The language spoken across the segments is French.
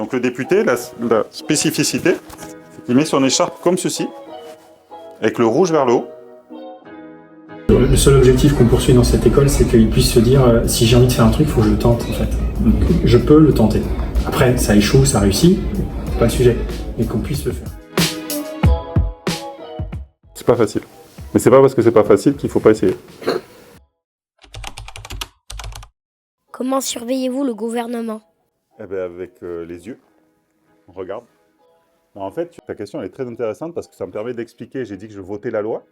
Donc le député, la spécificité, c'est qu'il met son écharpe comme ceci, avec le rouge vers le haut. Le seul objectif qu'on poursuit dans cette école, c'est qu'il puisse se dire si j'ai envie de faire un truc, il faut que je le tente en fait. Donc, je peux le tenter. Après, ça échoue, ça réussit, c'est pas le sujet, mais qu'on puisse le faire. C'est pas facile. Mais c'est pas parce que c'est pas facile qu'il faut pas essayer. Comment surveillez-vous le gouvernement? Eh bien avec les yeux, on regarde. Alors, en fait, ta question elle est très intéressante parce que ça me permet d'expliquer, j'ai dit que je votais la loi.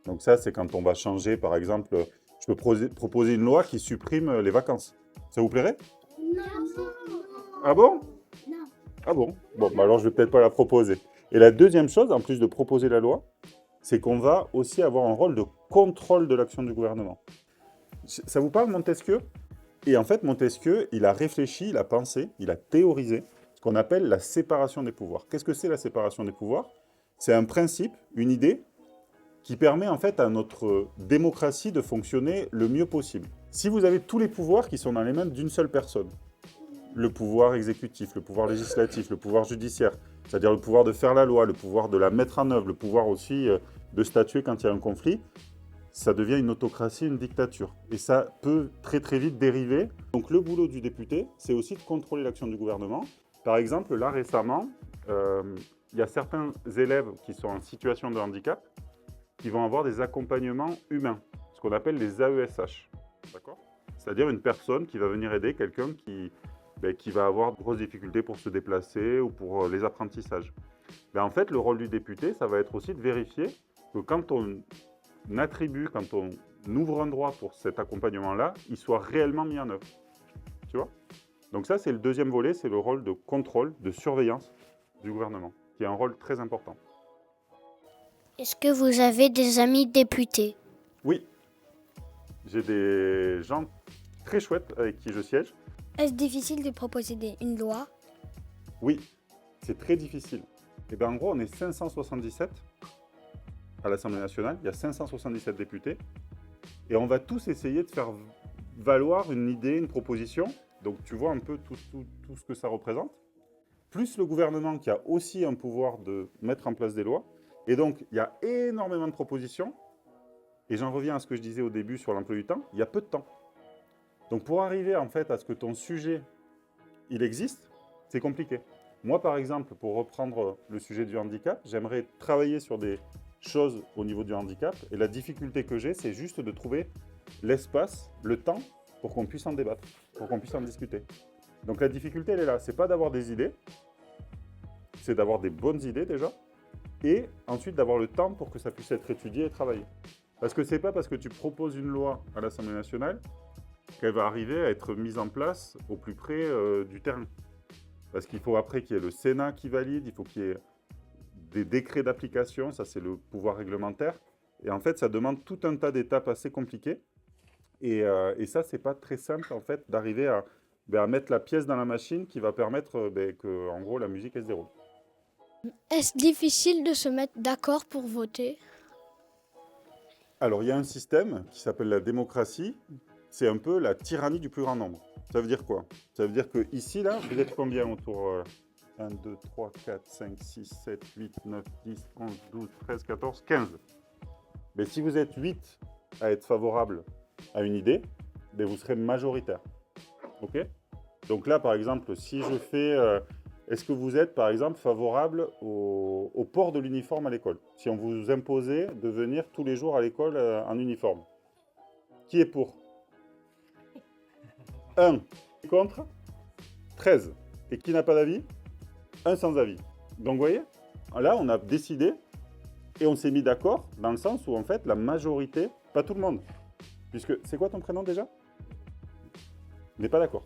Donc ça, c'est quand on va changer, par exemple, je peux proposer une loi qui supprime les vacances. Ça vous plairait? Non. Ah bon? Non. Ah bon? Bon, bah alors je vais peut-être pas la proposer. Et la deuxième chose, en plus de proposer la loi, c'est qu'on va aussi avoir un rôle de contrôle de l'action du gouvernement. Ça vous parle, Montesquieu? Et en fait, Montesquieu, il a réfléchi, il a pensé, il a théorisé ce qu'on appelle la séparation des pouvoirs. Qu'est-ce que c'est la séparation des pouvoirs? C'est un principe, une idée, qui permet en fait à notre démocratie de fonctionner le mieux possible. Si vous avez tous les pouvoirs qui sont dans les mains d'une seule personne, le pouvoir exécutif, le pouvoir législatif, le pouvoir judiciaire, c'est-à-dire le pouvoir de faire la loi, le pouvoir de la mettre en œuvre, le pouvoir aussi de statuer quand il y a un conflit, ça devient une autocratie, une dictature. Et ça peut très très vite dériver. Donc le boulot du député, c'est aussi de contrôler l'action du gouvernement. Par exemple, là récemment, il y a certains élèves qui sont en situation de handicap qui vont avoir des accompagnements humains, ce qu'on appelle les AESH. D'accord ? C'est-à-dire une personne qui va venir aider quelqu'un qui va avoir de grosses difficultés pour se déplacer ou pour les apprentissages. En fait, le rôle du député, ça va être aussi de vérifier que quand on attribue, quand on ouvre un droit pour cet accompagnement-là, il soit réellement mis en œuvre. Tu vois ? Donc ça, c'est le deuxième volet, c'est le rôle de contrôle, de surveillance du gouvernement, qui est un rôle très important. Est-ce que vous avez des amis députés? Oui, j'ai des gens très chouettes avec qui je siège. Est-ce difficile de proposer une loi? Oui, c'est très difficile. Et bien en gros, on est 577 à l'Assemblée nationale, il y a 577 députés, et on va tous essayer de faire valoir une idée, une proposition. Donc tu vois un peu tout ce que ça représente. Plus le gouvernement qui a aussi un pouvoir de mettre en place des lois. Et donc, il y a énormément de propositions. Et j'en reviens à ce que je disais au début sur l'emploi du temps. Il y a peu de temps. Donc, pour arriver en fait à ce que ton sujet, il existe, c'est compliqué. Moi, par exemple, pour reprendre le sujet du handicap, j'aimerais travailler sur des choses au niveau du handicap. Et la difficulté que j'ai, c'est juste de trouver l'espace, le temps, pour qu'on puisse en débattre, pour qu'on puisse en discuter. Donc, la difficulté, elle est là. C'est pas d'avoir des idées, c'est d'avoir des bonnes idées déjà. Et ensuite d'avoir le temps pour que ça puisse être étudié et travaillé. Parce que c'est pas parce que tu proposes une loi à l'Assemblée nationale qu'elle va arriver à être mise en place au plus près du terrain. Parce qu'il faut après qu'il y ait le Sénat qui valide, il faut qu'il y ait des décrets d'application, ça c'est le pouvoir réglementaire. Et en fait, ça demande tout un tas d'étapes assez compliquées. Et ça, c'est pas très simple en fait d'arriver à mettre la pièce dans la machine qui va permettre que, en gros, la musique elle se déroule. Est-ce difficile de se mettre d'accord pour voter? Alors, il y a un système qui s'appelle la démocratie. C'est un peu la tyrannie du plus grand nombre. Ça veut dire quoi? Ça veut dire que ici, là, vous êtes combien autour 1, 2, 3, 4, 5, 6, 7, 8, 9, 10, 11, 12, 13, 14, 15. Mais si vous êtes 8 à être favorable à une idée, vous serez majoritaire. OK? Donc là, par exemple, si je fais... est-ce que vous êtes, par exemple, favorable au port de l'uniforme à l'école? Si on vous imposait de venir tous les jours à l'école en uniforme. Qui est pour? 1. Contre? 13. Et qui n'a pas d'avis? 1 sans avis. Donc, vous voyez, là, on a décidé et on s'est mis d'accord dans le sens où, en fait, la majorité, pas tout le monde, puisque, c'est quoi ton prénom déjà? N'est pas d'accord.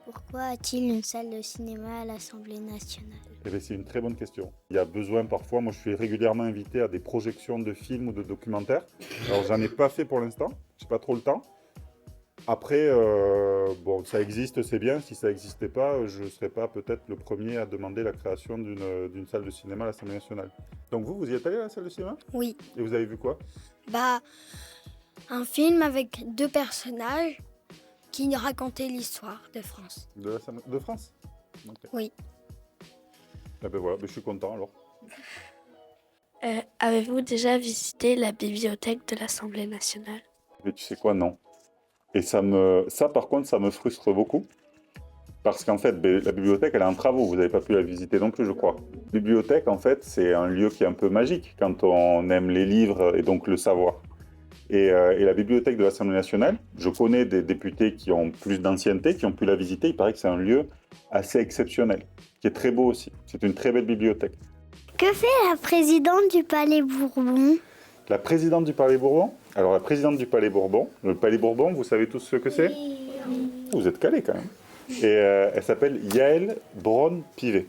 Pourquoi a-t-il une salle de cinéma à l'Assemblée nationale? Eh bien, c'est une très bonne question. Il y a besoin parfois, moi je suis régulièrement invité à des projections de films ou de documentaires. Alors j'en ai pas fait pour l'instant, j'ai pas trop le temps. Après, bon, ça existe, c'est bien. Si ça n'existait pas, je ne serais pas peut-être le premier à demander la création d'une salle de cinéma à l'Assemblée nationale. Donc vous y êtes allé à la salle de cinéma? Oui. Et vous avez vu quoi? Un film avec 2 personnages qui racontaient l'histoire de France. De France? Ok. Oui. Ah ben voilà, ben je suis content alors. Avez-vous déjà visité la bibliothèque de l'Assemblée nationale? Mais tu sais quoi, non. Et ça par contre, ça me frustre beaucoup. Parce qu'en fait, ben, la bibliothèque, elle est en travaux. Vous n'avez pas pu la visiter non plus, je crois. La bibliothèque, en fait, c'est un lieu qui est un peu magique quand on aime les livres et donc le savoir. Et la bibliothèque de l'Assemblée nationale, je connais des députés qui ont plus d'ancienneté, qui ont pu la visiter. Il paraît que c'est un lieu assez exceptionnel, qui est très beau aussi. C'est une très belle bibliothèque. Que fait la présidente du Palais Bourbon? La présidente du Palais Bourbon, alors la présidente du Palais Bourbon, le Palais Bourbon, vous savez tous ce que c'est? Vous êtes calés quand même. Et elle s'appelle Yaël Braun-Pivet.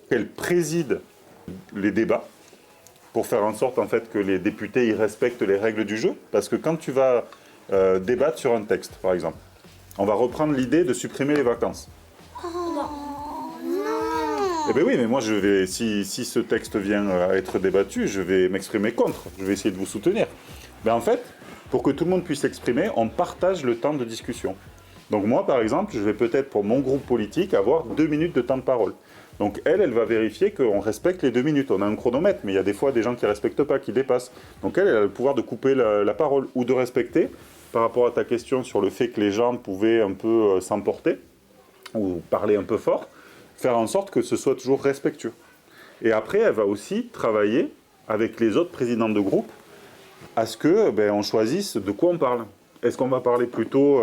Elle préside les débats pour faire en sorte en fait que les députés ils respectent les règles du jeu. Parce que quand tu vas débattre sur un texte, par exemple, on va reprendre l'idée de supprimer les vacances. Eh bien oui, mais moi, si ce texte vient à être débattu, je vais m'exprimer contre. Je vais essayer de vous soutenir. Mais en fait, pour que tout le monde puisse s'exprimer, on partage le temps de discussion. Donc moi, par exemple, je vais peut-être, pour mon groupe politique, avoir 2 minutes de temps de parole. Donc elle va vérifier qu'on respecte les 2 minutes. On a un chronomètre, mais il y a des fois des gens qui ne respectent pas, qui dépassent. Donc elle a le pouvoir de couper la parole ou de respecter, par rapport à ta question sur le fait que les gens pouvaient un peu s'emporter ou parler un peu fort, faire en sorte que ce soit toujours respectueux. Et après, elle va aussi travailler avec les autres présidents de groupe à ce que on choisisse de quoi on parle. Est-ce qu'on va parler plutôt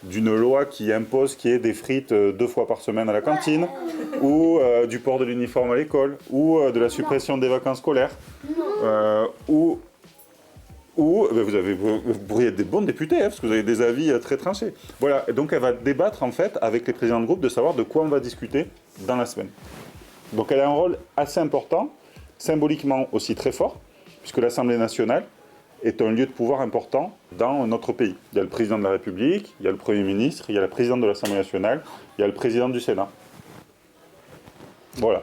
d'une loi qui impose qu'il y ait des frites 2 fois par semaine à la cantine, ou du port de l'uniforme à l'école, ou de la suppression des vacances scolaires, ou vous pourriez être des bons députés, parce que vous avez des avis très tranchés. Voilà, et donc elle va débattre en fait avec les présidents de groupe de savoir de quoi on va discuter dans la semaine. Donc elle a un rôle assez important, symboliquement aussi très fort, puisque l'Assemblée nationale est un lieu de pouvoir important dans notre pays. Il y a le président de la République, il y a le Premier ministre, il y a la présidente de l'Assemblée nationale, il y a le président du Sénat. Voilà.